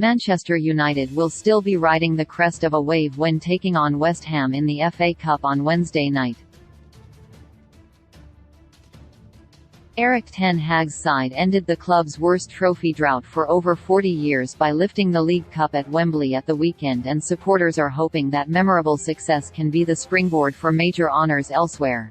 Manchester United will still be riding the crest of a wave when taking on West Ham in the FA Cup on Wednesday night. Erik ten Hag's side ended the club's worst trophy drought for over 40 years by lifting the League Cup at Wembley at the weekend, and supporters are hoping that memorable success can be the springboard for major honours elsewhere.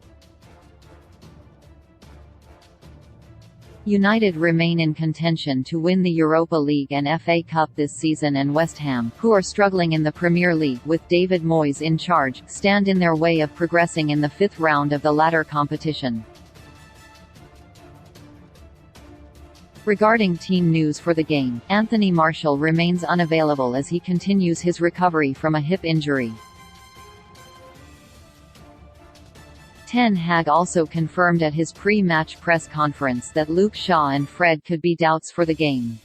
United remain in contention to win the Europa League and FA Cup this season, and West Ham, who are struggling in the Premier League with David Moyes in charge, stand in their way of progressing in the fifth round of the latter competition. Regarding team news for the game, Anthony Martial remains unavailable as he continues his recovery from a hip injury. Ten Hag also confirmed at his pre-match press conference that Luke Shaw and Fred could be doubts for the game.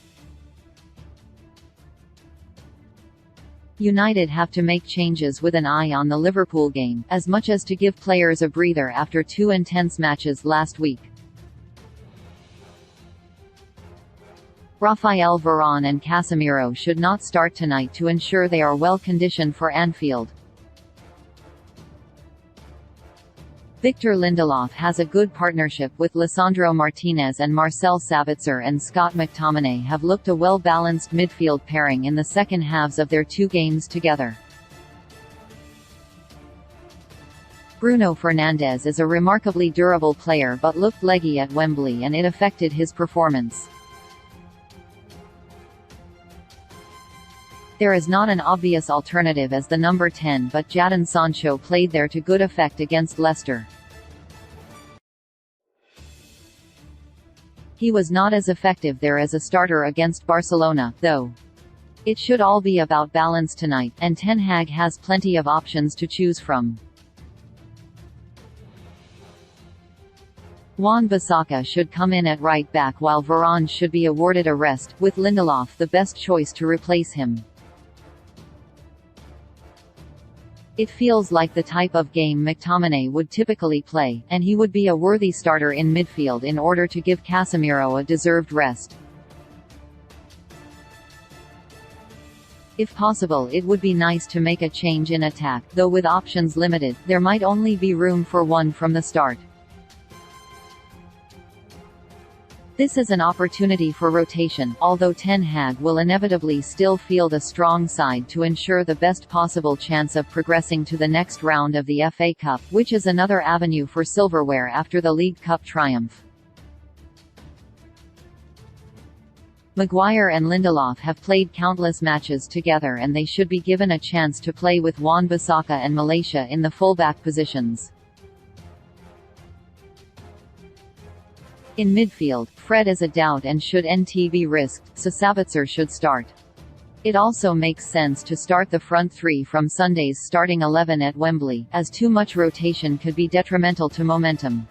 United have to make changes with an eye on the Liverpool game, as much as to give players a breather after two intense matches last week. Rafael Varane and Casemiro should not start tonight to ensure they are well conditioned for Anfield. Victor Lindelof has a good partnership with Lisandro Martinez, and Marcel Sabitzer and Scott McTominay have looked a well-balanced midfield pairing in the second halves of their two games together. Bruno Fernandes is a remarkably durable player but looked leggy at Wembley, and it affected his performance. There is not an obvious alternative as the number 10, but Jadon Sancho played there to good effect against Leicester. He was not as effective there as a starter against Barcelona, though. It should all be about balance tonight, and Ten Hag has plenty of options to choose from. Wan-Bissaka should come in at right back while Varane should be awarded a rest, with Lindelof the best choice to replace him. It feels like the type of game McTominay would typically play, and he would be a worthy starter in midfield in order to give Casemiro a deserved rest. If possible, it would be nice to make a change in attack, though with options limited, there might only be room for one from the start. This is an opportunity for rotation, although Ten Hag will inevitably still field a strong side to ensure the best possible chance of progressing to the next round of the FA Cup, which is another avenue for silverware after the League Cup triumph. Maguire and Lindelof have played countless matches together, and they should be given a chance to play with Wan-Bissaka and Malaysia in the fullback positions. In midfield, Fred is a doubt and should NT be risked, so Sabitzer should start. It also makes sense to start the front three from Sunday's starting 11 at Wembley, as too much rotation could be detrimental to momentum.